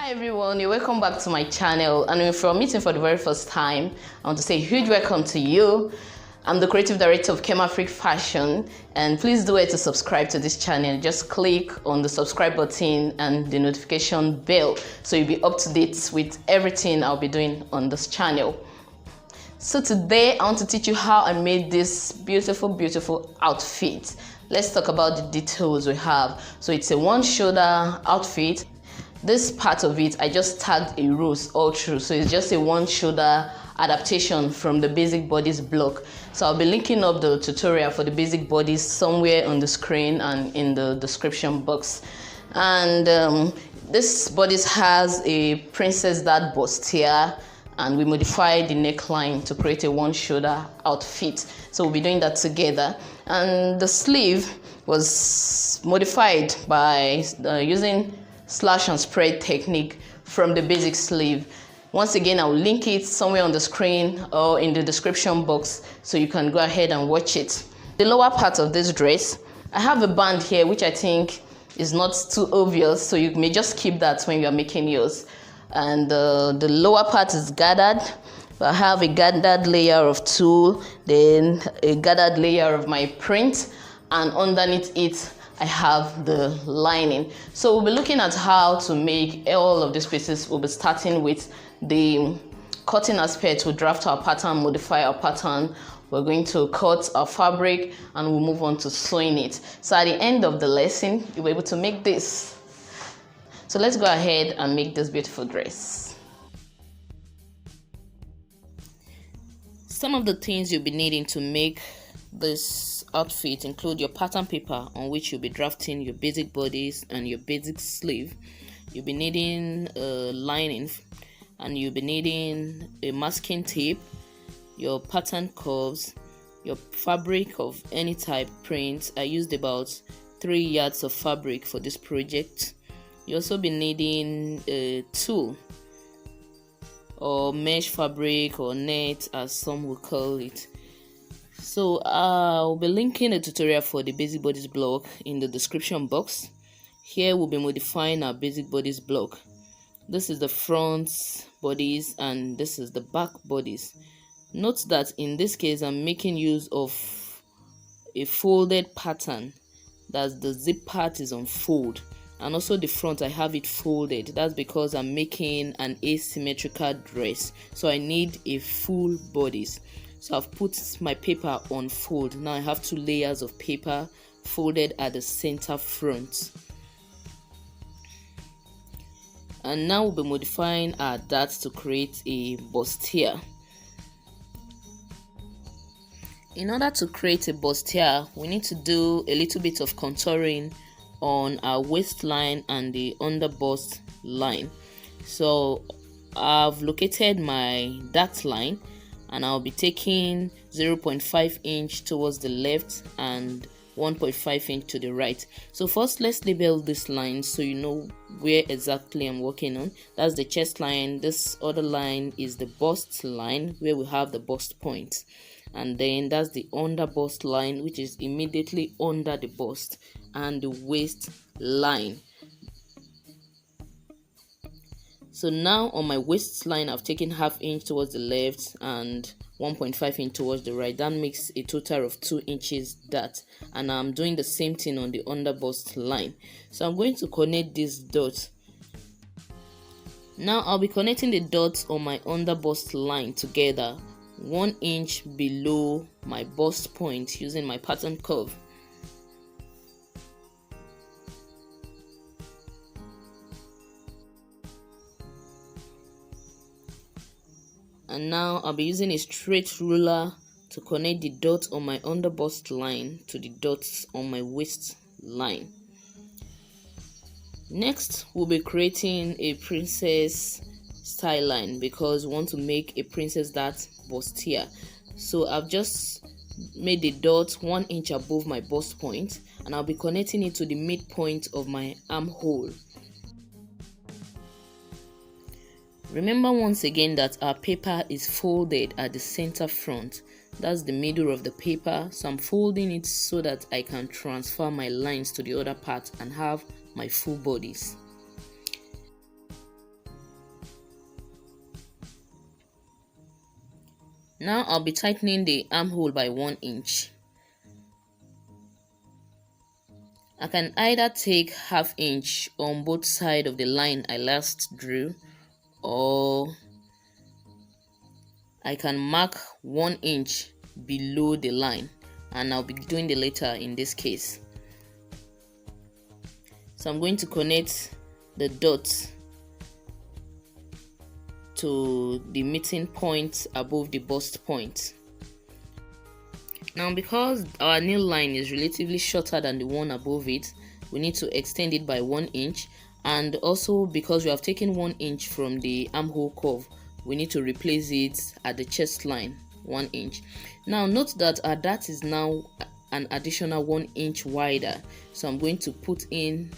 Hi everyone, you're welcome back to my channel, and if you're meeting for the very first time, I want to say a huge welcome to you. I'm the creative director of Freak Fashion, and please do it to subscribe to this channel. Just click on the subscribe button and the notification bell so you'll be up to date with everything I'll be doing on this channel. So today I want to teach you how I made this beautiful outfit. Let's talk about the details we have. So it's a one shoulder outfit. This part of it, I just tagged a rose all through, so it's just a one shoulder adaptation from the basic bodice block. So I'll be linking up the tutorial for the basic bodice somewhere on the screen and in the description box. And this bodice has a princess dart bustier, and we modified the neckline to create a one shoulder outfit. So we'll be doing that together. And the sleeve was modified by using slash and spread technique from the basic sleeve. Once again, I will link it somewhere on the screen or in the description box so you can go ahead and watch it. The lower part of this dress, I have a band here which I think is not too obvious, so you may just keep that when you are making yours. And the lower part is gathered. I have a gathered layer of tulle, then a gathered layer of my print, and underneath it I have the lining. So we'll be looking at how to make all of these pieces. We'll be starting with the cutting aspect. We'll draft our pattern, modify our pattern. We're going to cut our fabric and we'll move on to sewing it. So at the end of the lesson, you'll be able to make this. So let's go ahead and make this beautiful dress. Some of the things you'll be needing to make this outfit include your pattern paper on which you'll be drafting your basic bodice and your basic sleeve. You'll be needing a lining, and you'll be needing a masking tape, your pattern curves, your fabric of any type print. I used about 3 yards of fabric for this project. You also be needing a tulle or mesh fabric or net, as some will call it. So I'll be linking a tutorial for the basic bodice block in the description box. Here we'll be modifying our basic bodice block. This is the front bodice and this is the back bodice. Note that in this case I'm making use of a folded pattern. That's the zip part is on fold, and also the front I have it folded. That's because I'm making an asymmetrical dress, so I need a full bodice. So I've put my paper on fold. Now I have 2 layers of paper folded at the center front. And now we'll be modifying our darts to create a bustier. In order to create a bustier, we need to do a little bit of contouring on our waistline and the under bust line. So I've located my dart line, and I'll be taking 0.5 inch towards the left and 1.5 inch to the right. So first let's label this line so you know where exactly I'm working on. That's the chest line. This other line is the bust line where we have the bust point, and then that's the under bust line which is immediately under the bust, and the waist line. So now on my waistline, I've taken 0.5 inch towards the left and 1.5 inch towards the right. That makes a total of 2 inches dart, and I'm doing the same thing on the under bust line. So I'm going to connect this dot. Now I'll be connecting the dots on my under bust line together 1 inch below my bust point using my pattern curve. And now I'll be using a straight ruler to connect the dots on my under bust line to the dots on my waist line. Next, we'll be creating a princess style line because we want to make a princess dart bustier. So I've just made the dot 1 inch above my bust point, and I'll be connecting it to the midpoint of my armhole. Remember once again that our paper is folded at the center front. That's the middle of the paper, so I'm folding it so that I can transfer my lines to the other part and have my full bodice. Now I'll be tightening the armhole by 1 inch. I can either take ½ inch on both sides of the line I last drew, or I can mark 1 inch below the line, and I'll be doing the latter in this case. So I'm going to connect the dots to the meeting point above the bust point. Now, because our nail line is relatively shorter than the one above it, we need to extend it by 1 inch, and also because we have taken 1 inch from the armhole curve, we need to replace it at the chest line 1 inch. Now note that our dart is now an additional 1 inch wider, so I'm going to put in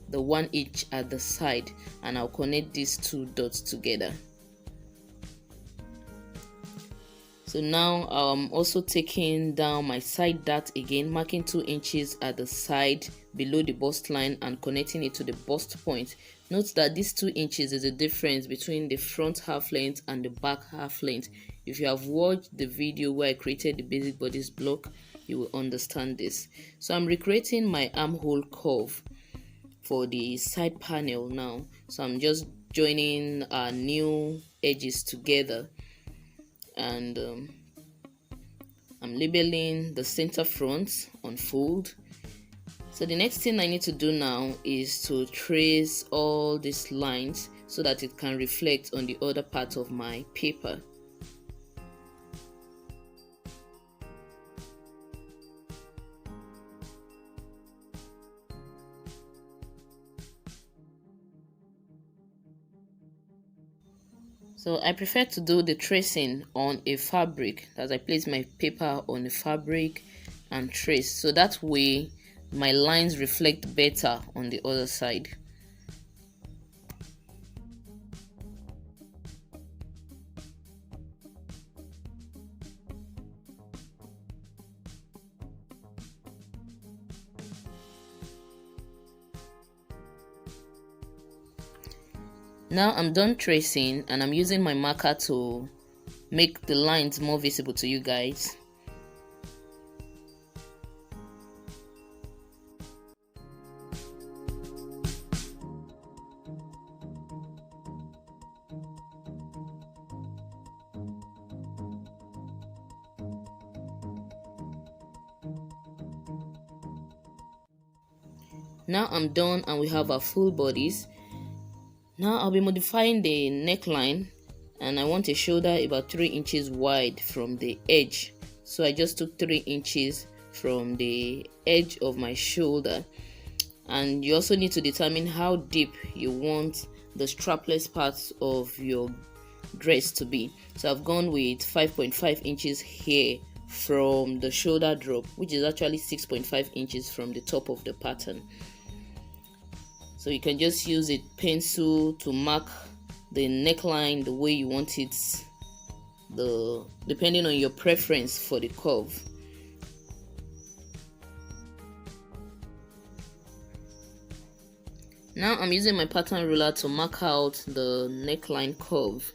the 1 inch at the side, and I'll connect these two dots together. So now I'm also taking down my side dart again, marking 2 inches at the side below the bust line and connecting it to the bust point. Note that this 2 inches is the difference between the front half length and the back half length. If you have watched the video where I created the basic bodice block, you will understand this. So I'm recreating my armhole curve for the side panel now. So I'm just joining our new edges together, and I'm labeling the center front on fold. So the next thing I need to do now is to trace all these lines so that it can reflect on the other part of my paper. So I prefer to do the tracing on a fabric, as I place my paper on a fabric and trace, so that way my lines reflect better on the other side. Now I'm done tracing, and I'm using my marker to make the lines more visible to you guys. Now I'm done, and we have our full bodice. Now I'll be modifying the neckline, and I want a shoulder about 3 inches wide from the edge. So I just took 3 inches from the edge of my shoulder, and you also need to determine how deep you want the strapless parts of your dress to be. So I've gone with 5.5 inches here from the shoulder drop, which is actually 6.5 inches from the top of the pattern. So you can just use a pencil to mark the neckline the way you want it, depending on your preference for the curve. Now I'm using my pattern ruler to mark out the neckline curve.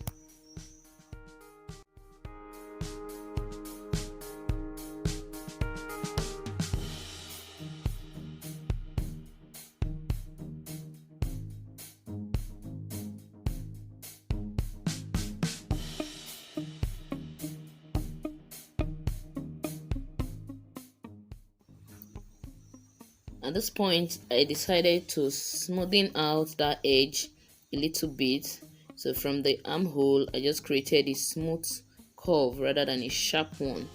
At this point, I decided to smoothen out that edge a little bit. So from the armhole, I just created a smooth curve rather than a sharp one.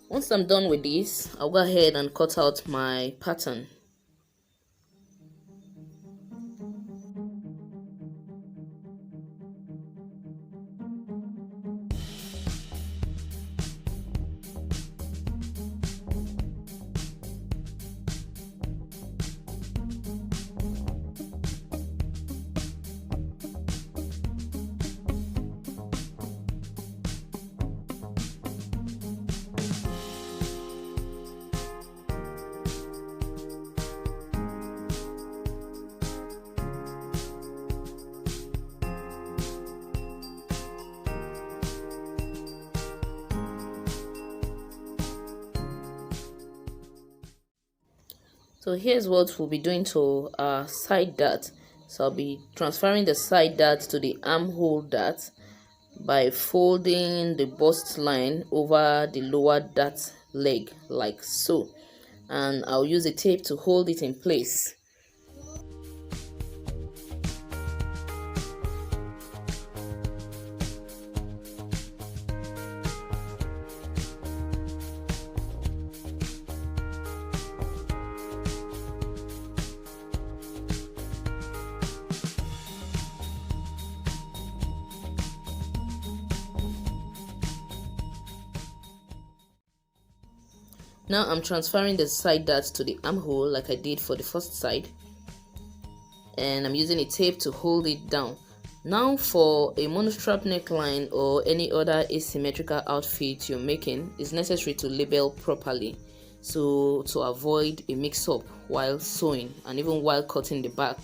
Once I'm done with this, I'll go ahead and cut out my pattern. So here's what we'll be doing to our side dart. So I'll be transferring the side dart to the armhole dart by folding the bust line over the lower dart leg like so, and I'll use a tape to hold it in place. Now I'm transferring the side dart to the armhole like I did for the first side, and I'm using a tape to hold it down. Now for a monostrap neckline or any other asymmetrical outfit you're making, it's necessary to label properly, so to avoid a mix-up while sewing and even while cutting the back.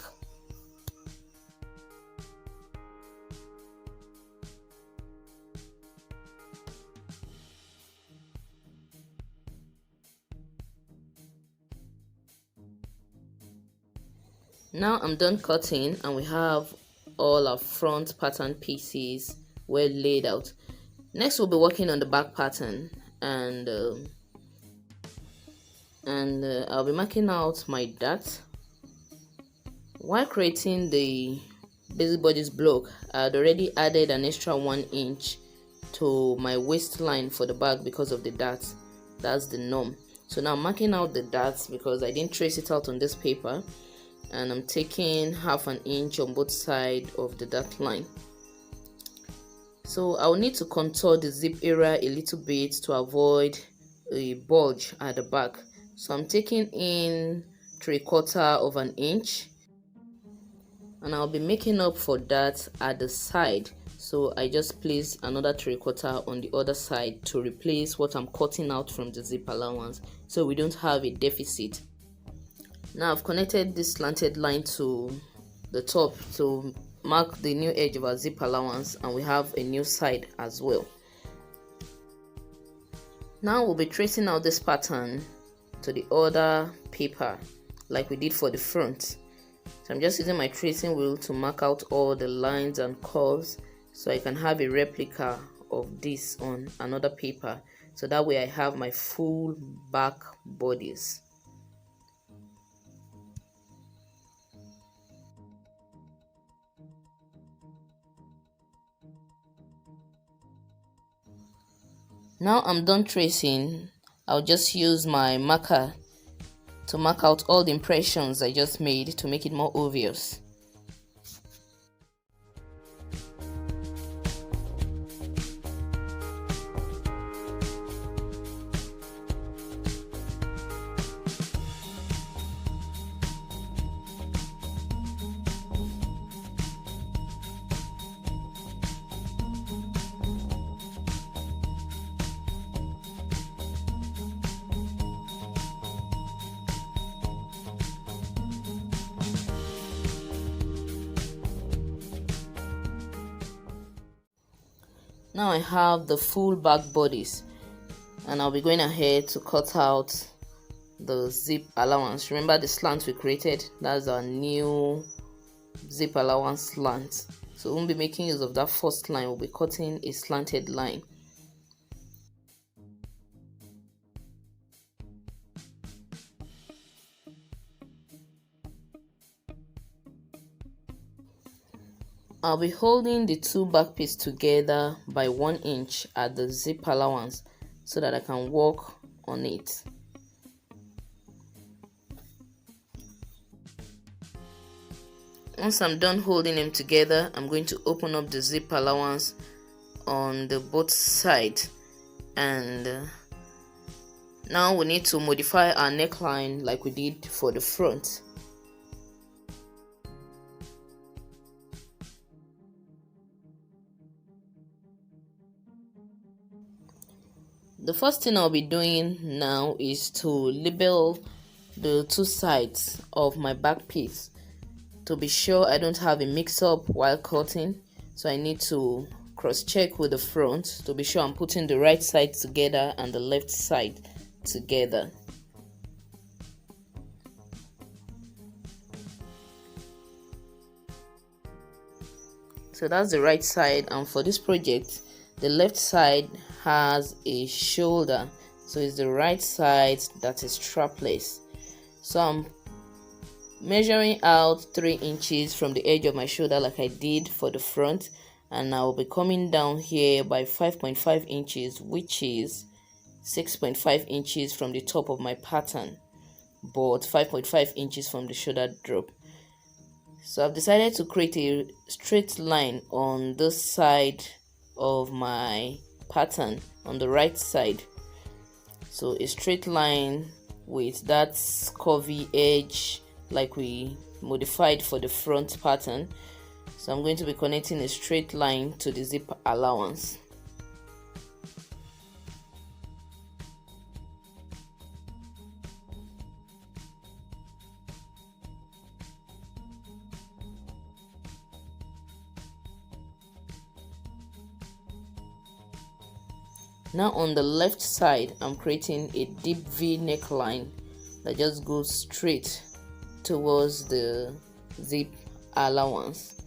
Now I'm done cutting and we have all our front pattern pieces well laid out. Next we'll be working on the back pattern, and I'll be marking out my dart. While creating the basic bodice block, I had already added an extra 1 inch to my waistline for the back because of the dart. That's the norm. So now I'm marking out the darts because I didn't trace it out on this paper, and I'm taking half an inch on both sides of the dart line. So I'll need to contour the zip area a little bit to avoid a bulge at the back. So I'm taking in 3/4 of an inch, and I'll be making up for that at the side. So I just place another 3/4 on the other side to replace what I'm cutting out from the zip allowance, so we don't have a deficit. Now I've connected this slanted line to the top to mark the new edge of our zip allowance, and we have a new side as well. Now we'll be tracing out this pattern to the other paper like we did for the front. So I'm just using my tracing wheel to mark out all the lines and curves so I can have a replica of this on another paper, so that way I have my full back bodice. Now I'm done tracing. I'll just use my marker to mark out all the impressions I just made to make it more obvious. Now I have the full back bodice, and I'll be going ahead to cut out the zip allowance. Remember the slant we created? That's our new zip allowance slant. So we won't be making use of that first line, we'll be cutting a slanted line. I'll be holding the two back pieces together by 1 inch at the zip allowance so that I can work on it. Once I'm done holding them together, I'm going to open up the zip allowance on the both sides, and now we need to modify our neckline like we did for the front. The first thing I'll be doing now is to label the two sides of my back piece to be sure I don't have a mix-up while cutting. So I need to cross-check with the front to be sure I'm putting the right side together and the left side together. So that's the right side, and for this project the left side has a shoulder, so it's the right side that is strapless. So I'm measuring out 3 inches from the edge of my shoulder like I did for the front, and I will be coming down here by 5.5 inches, which is 6.5 inches from the top of my pattern, but 5.5 inches from the shoulder drop. So I've decided to create a straight line on this side of my pattern, on the right side. So a straight line with that curvy edge like we modified for the front pattern. So I'm going to be connecting a straight line to the zip allowance. Now on the left side, I'm creating a deep V neckline that just goes straight towards the zip allowance.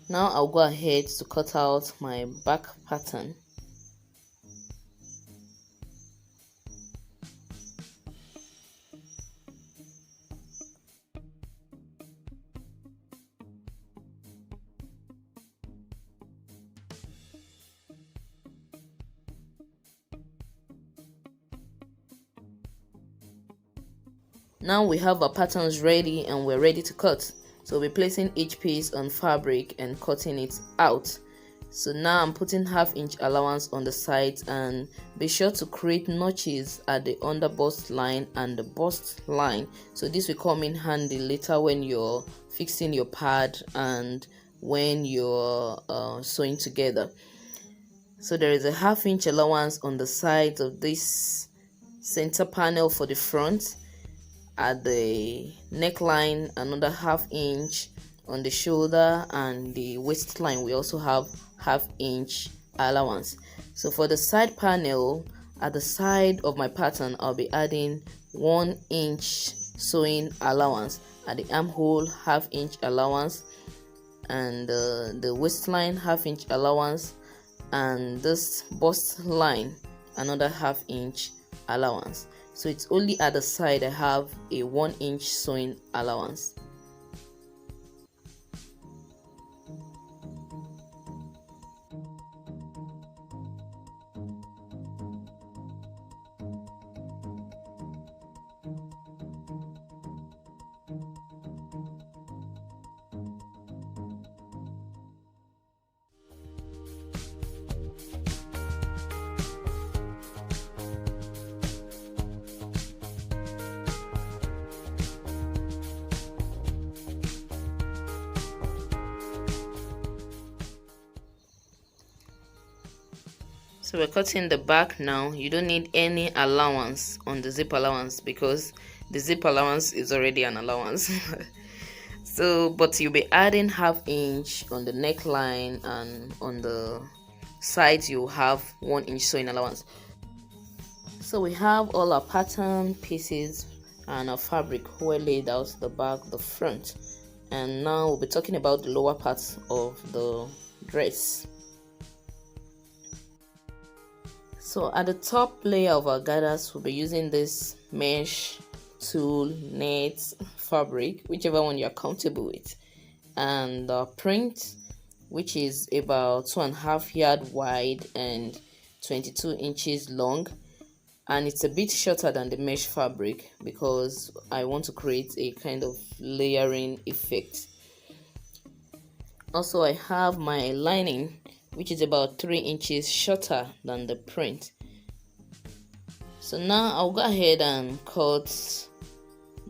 Now I'll go ahead to cut out my back pattern. Now we have our patterns ready and we're ready to cut. So we'll be placing each piece on fabric and cutting it out. So now I'm putting 1/2 inch allowance on the sides, and be sure to create notches at the under bust line and the bust line. So this will come in handy later when you're fixing your pad and when you're sewing together. So there is a 1/2 inch allowance on the sides of this center panel for the front. At the neckline, another 1/2 inch on the shoulder, and the waistline we also have 1/2 inch allowance. So for the side panel, at the side of my pattern, I'll be adding 1 inch sewing allowance. At the armhole, 1/2 inch allowance, and the waistline 1/2 inch allowance, and this bust line another 1/2 inch allowance. So it's only at the side I have a 1 inch sewing allowance. So we're cutting the back now. You don't need any allowance on the zip allowance because the zip allowance is already an allowance. So but you'll be adding 1/2 inch on the neckline, and on the sides you have 1 inch sewing allowance. So we have all our pattern pieces and our fabric well laid out, the back, the front, and now we'll be talking about the lower parts of the dress. So at the top layer of our gathers, we'll be using this mesh, tulle, net, fabric, whichever one you're comfortable with, and print, which is about 2.5 yards wide and 22 inches long, and it's a bit shorter than the mesh fabric because I want to create a kind of layering effect. Also, I have my lining, which is about 3 inches shorter than the print. So now I'll go ahead and cut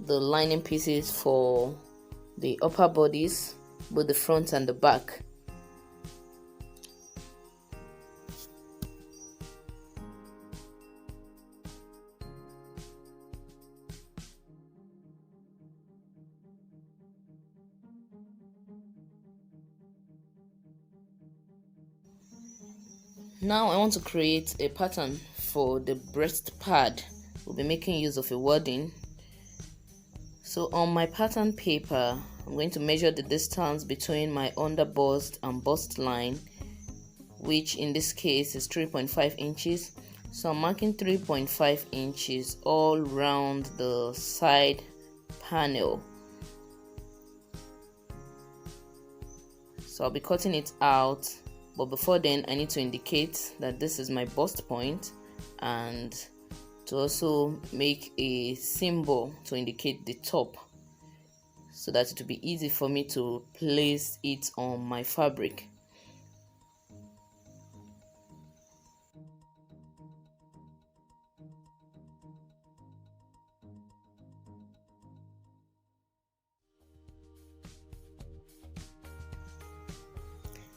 the lining pieces for the upper bodice, both the front and the back. Now I want to create a pattern for the breast pad. We'll be making use of a warden. So on my pattern paper, I'm going to measure the distance between my under bust and bust line, which in this case is 3.5 inches. So I'm marking 3.5 inches all round the side panel. So I'll be cutting it out, but before then I need to indicate that this is my bust point, and to also make a symbol to indicate the top, so that it will be easy for me to place it on my fabric.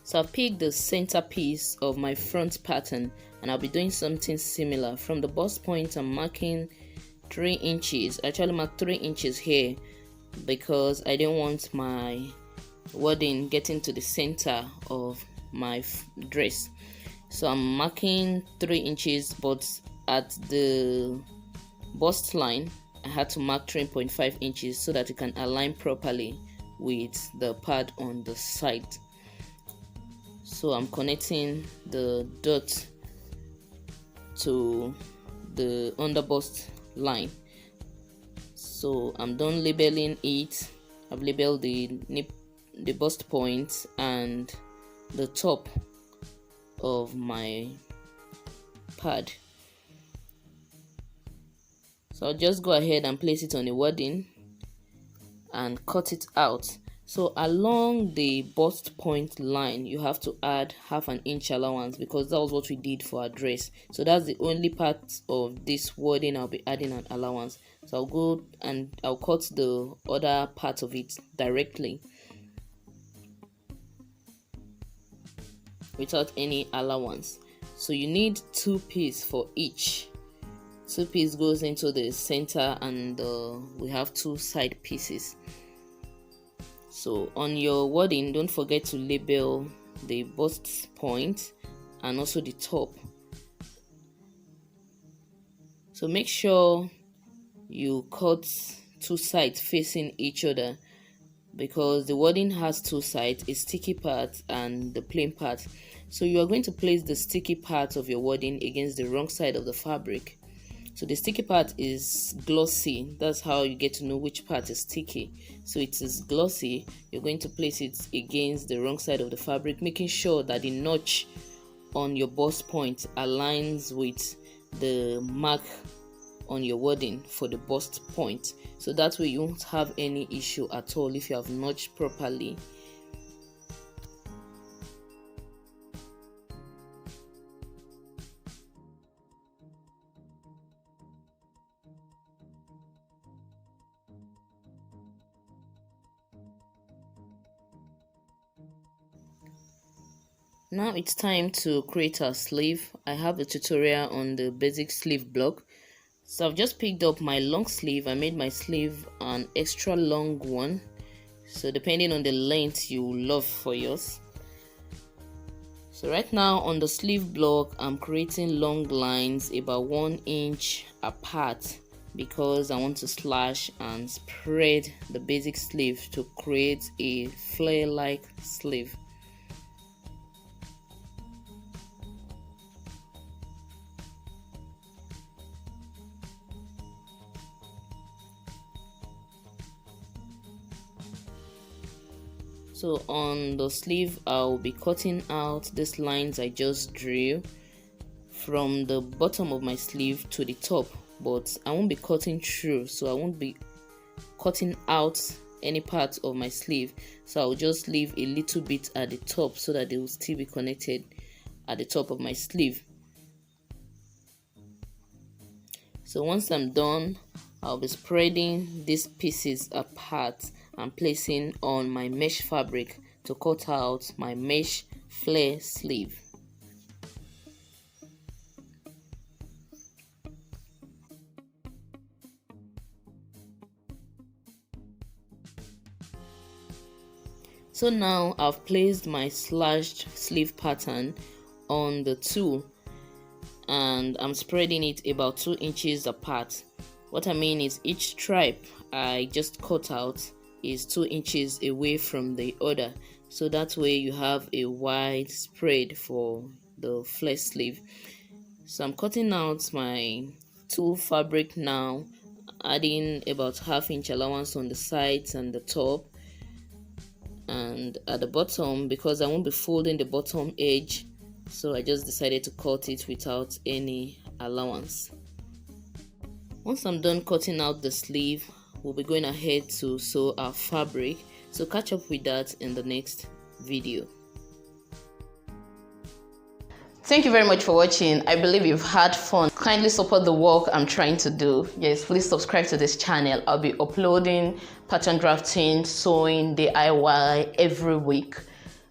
So I've picked the center piece of my front pattern, and I'll be doing something similar. From the bust point, I'm marking 3 inches. I actually marked 3 inches here because I didn't want my wording getting to the center of my dress. So I'm marking 3 inches, but at the bust line I had to mark 3.5 inches so that it can align properly with the pad on the side. So I'm connecting the dot to the under bust line. So I'm done labeling it. I've labeled the bust point and the top of my pad. So I'll just go ahead and place it on a wording and cut it out. So along the bust point line, you have to add 1/2 inch allowance, because that was what we did for our dress. So that's the only part of this wording I'll be adding an allowance. So I'll go and I'll cut the other part of it directly without any allowance. So you need 2 pieces for each. 2 pieces goes into the center, and we have 2 side pieces. So on your wording, don't forget to label the bust point and also the top. So make sure you cut 2 sides facing each other, because the wording has 2 sides, a sticky part and the plain part. So you are going to place the sticky part of your wording against the wrong side of the fabric. So the sticky part is glossy. That's how you get to know which part is sticky. So it is glossy. You're going to place it against the wrong side of the fabric, making sure that the notch on your bust point aligns with the mark on your wording for the bust point. So that way you won't have any issue at all if you have notched properly. Now it's time to create a sleeve. I have a tutorial on the basic sleeve block. So I've just picked up my long sleeve. I made my sleeve an extra long one. So depending on the length you love for yours. So right now on the sleeve block, I'm creating long lines about 1 inch apart, because I want to slash and spread the basic sleeve to create a flare-like sleeve. So on the sleeve, I'll be cutting out these lines I just drew from the bottom of my sleeve to the top, but I won't be cutting through, so I won't be cutting out any part of my sleeve. So I'll just leave a little bit at the top so that they will still be connected at the top of my sleeve. So once I'm done, I'll be spreading these pieces apart and placing on my mesh fabric to cut out my mesh flare sleeve. So now I've placed my slashed sleeve pattern on the tool, and I'm spreading it about 2 inches apart. What I mean is each stripe I just cut out is 2 inches away from the other, so that way you have a wide spread for the flesh sleeve. So I'm cutting out my tulle fabric now, adding about 1/2 inch allowance on the sides and the top, and at the bottom, because I won't be folding the bottom edge, so I just decided to cut it without any allowance. Once I'm done cutting out the sleeve, we'll be going ahead to sew our fabric, so catch up with that in the next video. Thank you very much for watching. I believe you've had fun. Kindly support the work I'm trying to do. Yes, please subscribe to this channel. I'll be uploading pattern drafting, sewing, DIY every week,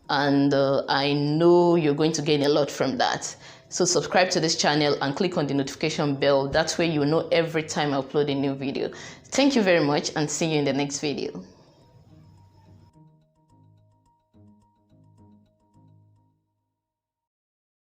and I know you're going to gain a lot from that. So subscribe to this channel and click on the notification bell. That way you'll know every time I upload a new video. Thank you very much, and see you in the next video.